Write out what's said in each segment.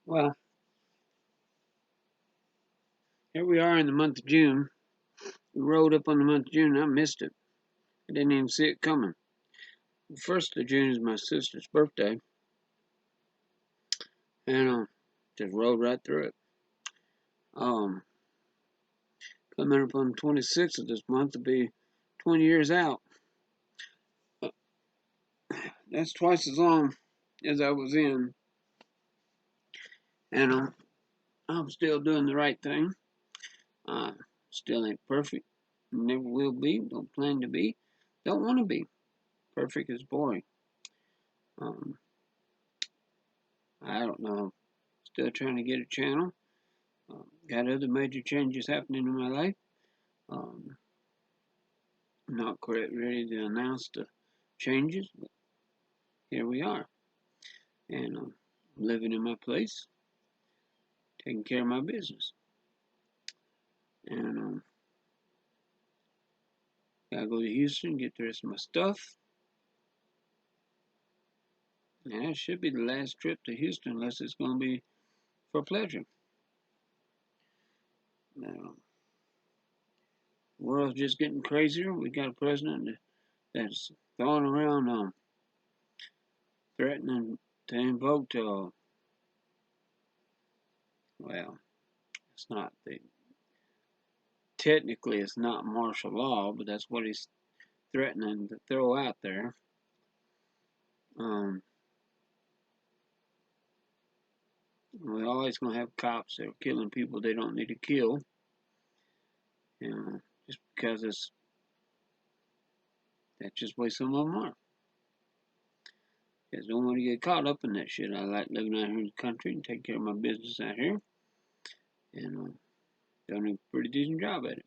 Well, here we are in the month of June. We rolled up on the month of June. I missed it. I didn't even see it coming. The 1st of June is my sister's birthday, and just rolled right through it. Um, Coming up on the 26th of this month to be 20 years out. Uh, That's twice as long as I was in, and I'm still doing the right thing. Still ain't perfect. Never will be. Don't plan to be. Don't want to be. Perfect is boring. Um, I don't know. Still trying to get a channel. Got other major changes happening in my life. Um, Not quite ready to announce the changes, but here we are. And I'm living in my place, taking care of my business. And gotta go to Houston, get the rest of my stuff. And that should be the last trip to Houston, unless it's going to be for pleasure. Now, the world's just getting crazier. We got a president that's throwing around threatening to invoke, well, it's not the technically it's not martial law, but that's what he's threatening to throw out there. Um, we're always going to have cops that are killing people they don't need to kill, you know, just because that's just the way some of them are. Just don't want to get caught up in that shit. I like living out here in the country and take care of my business out here, and done a pretty decent job at it.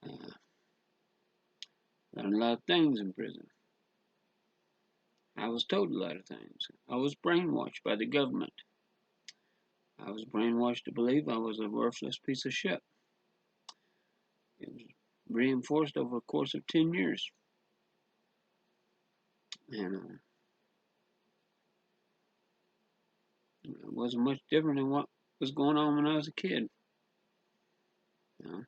Uh, Learned a lot of things in prison. I was told a lot of things. I was brainwashed by the government. I was brainwashed to believe I was a worthless piece of shit. It was reinforced over a course of 10 years. And it wasn't much different than what was going on when I was a kid. You know,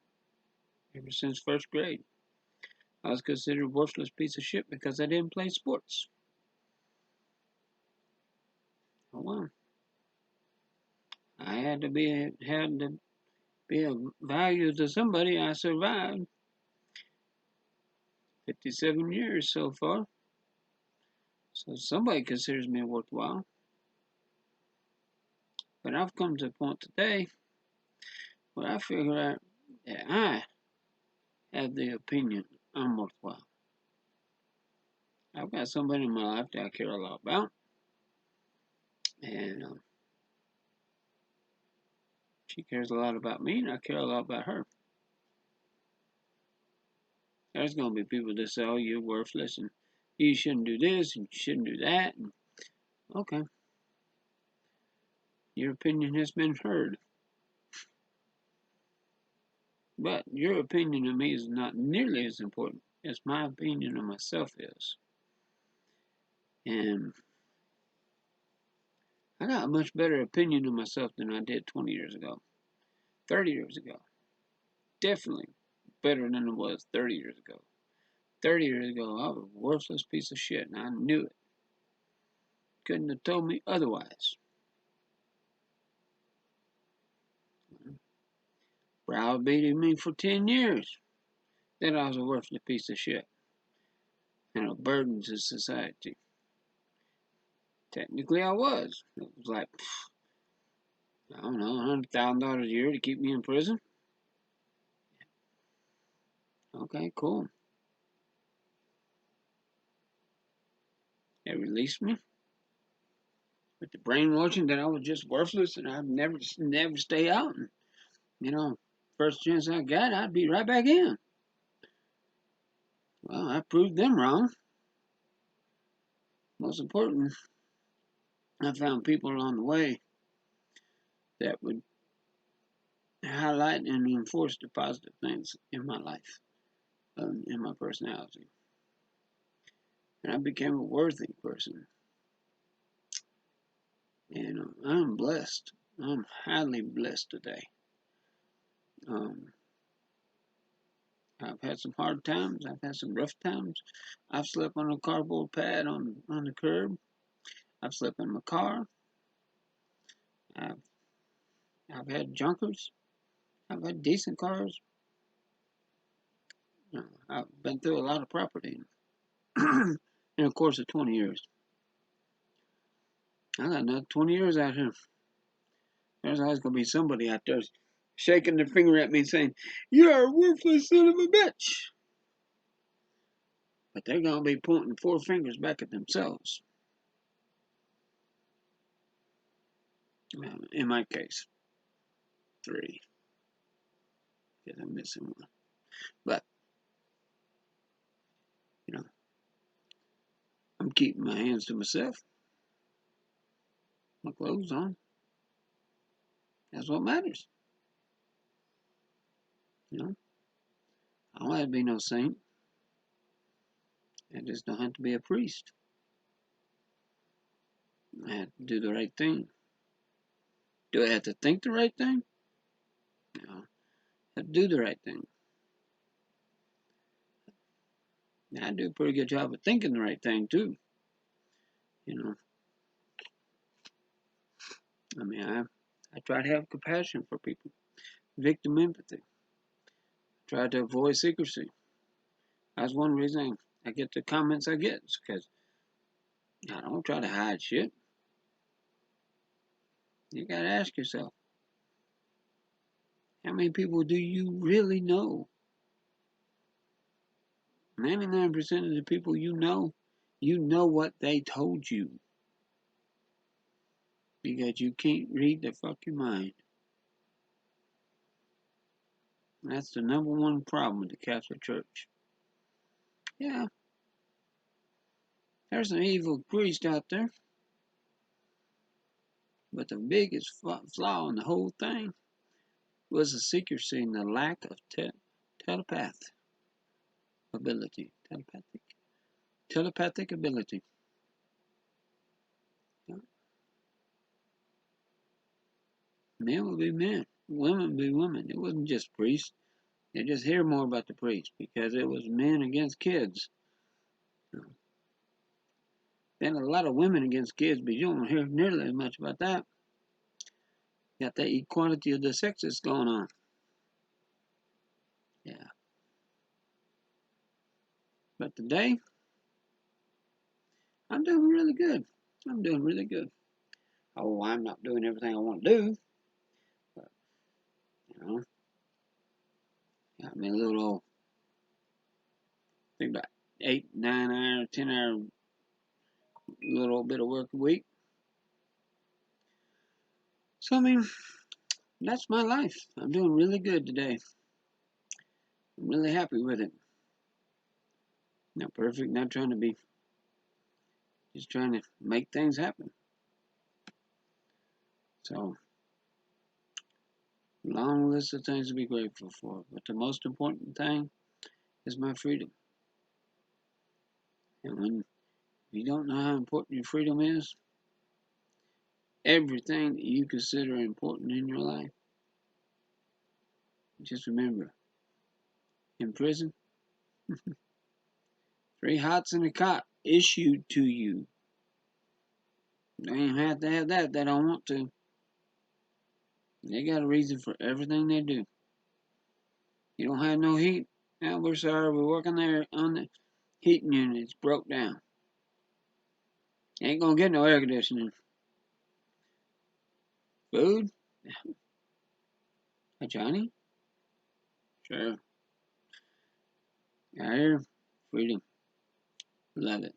ever since first grade, I was considered a worthless piece of shit because I didn't play sports. Oh well, I had to be of value to somebody. I survived 57 years so far, so somebody considers me worthwhile. But I've come to a point today where I figure out that I have the opinion I'm worthwhile. I've got somebody in my life that I care a lot about, and she cares a lot about me, and I care a lot about her. There's going to be people that say, "Oh, you're worthless, and you shouldn't do this, and you shouldn't do that." And, okay, your opinion has been heard, but your opinion of me is not nearly as important as my opinion of myself is. And I got a much better opinion of myself than I did 20 years ago, 30 years ago. Definitely better than it was 30 years ago. 30 years ago, I was a worthless piece of shit, and I knew it. Couldn't have told me otherwise. Browbeating me for 10 years that I was a worthless piece of shit and a burden to society. Technically, I was. It was like, I don't know, $100,000 a year to keep me in prison. Okay, cool. They released me with the brainwashing that I was just worthless and I'd never stay out. And, first chance I got, I'd be right back in. Well, I proved them wrong. Most important, I found people along the way that would highlight and enforce the positive things in my life, in my personality. And I became a worthy person. And I'm blessed. I'm highly blessed today. I've had some hard times. I've had some rough times. I've slept on a cardboard pad on the curb. I've slept in my car. I've I've had junkers. I've had decent cars. I've been through a lot of property in the course of 20 years. I got another 20 years out here. There's always gonna be somebody out there shaking their finger at me saying, "You're a worthless son of a bitch." But they're gonna be pointing four fingers back at themselves. In my case, three, because I'm missing one. But you know, I'm keeping my hands to myself. My clothes on. That's what matters. You know, I don't have to be no saint. I just don't have to be a priest. I have to do the right thing. Do I have to think the right thing? No. I have to do the right thing. I do a pretty good job of thinking the right thing too. You know, I mean, I try to have compassion for people, victim empathy. Try to avoid secrecy. That's one reason I get the comments I get, is because I don't try to hide shit. You gotta ask yourself, how many people do you really know? 99% of the people you know what they told you. Because you can't read the fucking mind. That's the number one problem with the Catholic Church. Yeah, there's an evil priest out there. But the biggest flaw in the whole thing was the secrecy and the lack of telepathic ability. Telepathic ability. Yeah. Men would be men. Women would be women. It wasn't just priests. You just hear more about the priests because it was men against kids. Then a lot of women against kids, but you don't hear nearly as much about that. Got that equality of the sexes going on. Yeah. But today, I'm doing really good. I'm doing really good. Oh, I'm not doing everything I want to do. But, you know, got me a little, I think about 8, 9 hour, 10 hour, little bit of work a week. So, I mean, that's my life. I'm doing really good today. I'm really happy with it. Not perfect, not trying to be. Just trying to make things happen. So, long list of things to be grateful for. But the most important thing is my freedom. And when you don't know how important your freedom is, everything that you consider important in your life, just remember, in prison, 3 hots and a cot issued to you. They ain't have to have that. They don't want to. They got a reason for everything they do. You don't have no heat. Now we're sorry. We're working there on the heating unit. It's broke down. Ain't gonna get no air conditioning. Food? Hey, Johnny? Sure. Out here, freedom. Love it.